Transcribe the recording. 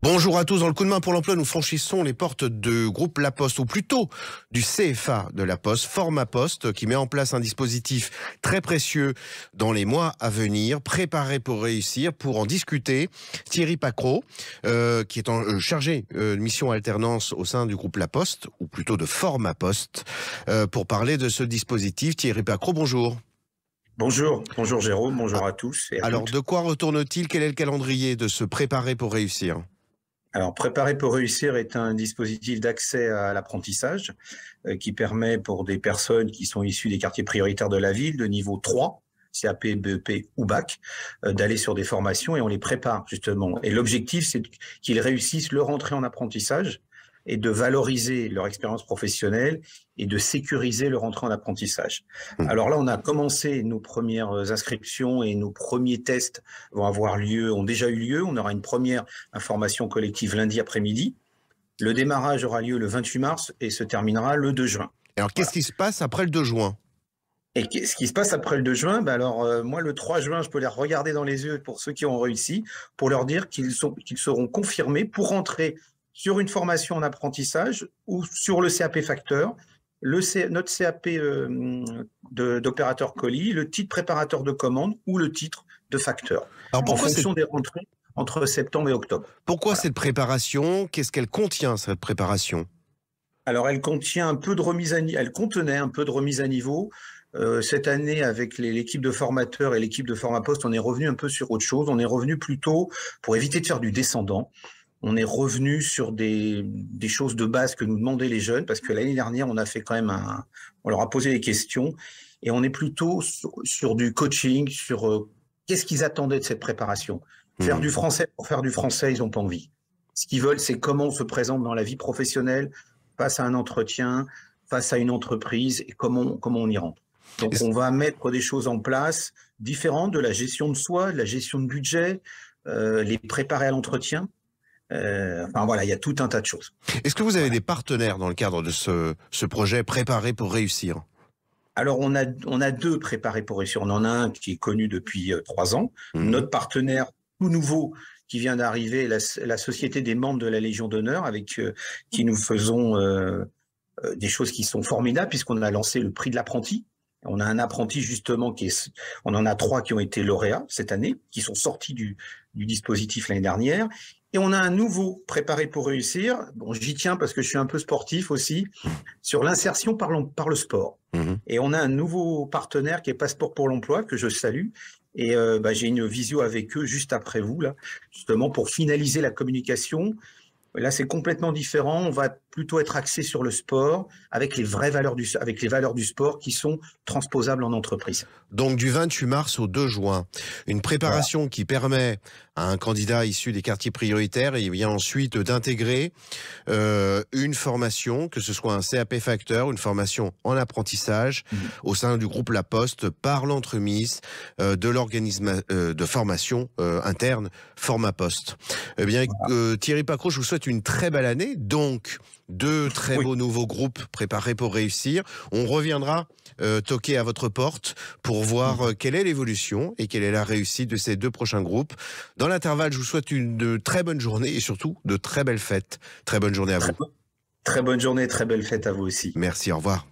Bonjour à tous. Dans le coup de main pour l'emploi, nous franchissons les portes du groupe La Poste, ou plutôt du CFA de La Poste, Forma Poste, qui met en place un dispositif très précieux dans les mois à venir, préparé pour réussir. Pour en discuter, Thierry Pacro, qui est chargé de mission alternance au sein du groupe La Poste, ou plutôt de Forma Poste, pour parler de ce dispositif. Thierry Pacro, bonjour. Bonjour Jérôme, bonjour à tous et à Alors, toutes. de quoi retourne-t-il? Quel est le calendrier de se préparer pour réussir? Alors, Préparer pour réussir est un dispositif d'accès à l'apprentissage qui permet pour des personnes qui sont issues des quartiers prioritaires de la ville de niveau 3, CAP, BEP ou bac, d'aller sur des formations et on les prépare justement. Et l'objectif, c'est qu'ils réussissent leur entrée en apprentissage et de valoriser leur expérience professionnelle et de sécuriser leur entrée en apprentissage. Alors là, on a commencé nos premières inscriptions et nos premiers tests ont déjà eu lieu. On aura une première information collective lundi après-midi. Le démarrage aura lieu le 28 mars et se terminera le 2 juin. Alors, qu'est-ce qui se passe après le 2 juin? Et ce qui se passe après le 2 juin, moi, le 3 juin, je peux les regarder dans les yeux pour ceux qui ont réussi, pour leur dire qu'ils seront confirmés pour rentrer sur une formation en apprentissage ou sur le CAP facteur, notre CAP d'opérateur colis, le titre préparateur de commande ou le titre de facteur, Alors, en fonction des rentrées entre septembre et octobre. Pourquoi Voilà. cette préparation? Qu'est-ce qu'elle contient, cette préparation? Alors, elle contenait un peu de remise à niveau. Cette année, avec l'équipe de formateurs et l'équipe de Formapost, on est revenu un peu sur autre chose. On est revenu plutôt, pour éviter de faire du descendant, on est revenu sur des choses de base que nous demandaient les jeunes, parce que l'année dernière, on a fait quand même on leur a posé des questions, et on est plutôt sur du coaching, sur qu'est-ce qu'ils attendaient de cette préparation. Faire du français pour faire du français, ils n'ont pas envie. Ce qu'ils veulent, c'est comment on se présente dans la vie professionnelle, face à un entretien, face à une entreprise, et comment on y rentre. Donc, on va mettre des choses en place différentes de la gestion de soi, de la gestion de budget, les préparer à l'entretien. Enfin voilà, il y a tout un tas de choses. Est-ce que vous avez des partenaires dans le cadre de ce projet Préparer pour réussir? Alors, on a deux préparés pour réussir. On en a un qui est connu depuis 3 ans. Notre partenaire tout nouveau qui vient d'arriver, la Société des membres de la Légion d'honneur, avec qui nous faisons des choses qui sont formidables, puisqu'on a lancé le prix de l'apprenti. On a un apprenti justement on en a 3 qui ont été lauréats cette année, qui sont sortis du dispositif l'année dernière. Et on a un nouveau préparé pour réussir. Bon, j'y tiens parce que je suis un peu sportif aussi, sur l'insertion par le sport. Et on a un nouveau partenaire qui est Passeport pour l'emploi, que je salue. Et j'ai une visio avec eux juste après vous, là, justement pour finaliser la communication. Là, c'est complètement différent. On va plutôt être axé sur le sport avec les valeurs du sport qui sont transposables en entreprise. Donc, du 28 mars au 2 juin, une préparation qui permet à un candidat issu des quartiers prioritaires et bien ensuite d'intégrer une formation, que ce soit un CAP facteur, une formation en apprentissage au sein du groupe La Poste par l'entremise de l'organisme de formation interne Forma Poste. Eh bien, Thierry Pacro, je vous souhaite une très belle année. Donc, 2 très beaux nouveaux groupes préparés pour réussir. On reviendra toquer à votre porte pour voir quelle est l'évolution et quelle est la réussite de ces 2 prochains groupes. Dans l'intervalle, je vous souhaite une très bonne journée et surtout de très belles fêtes. Très bonne journée à vous. Très bonne journée, très belle fête à vous aussi. Merci, au revoir.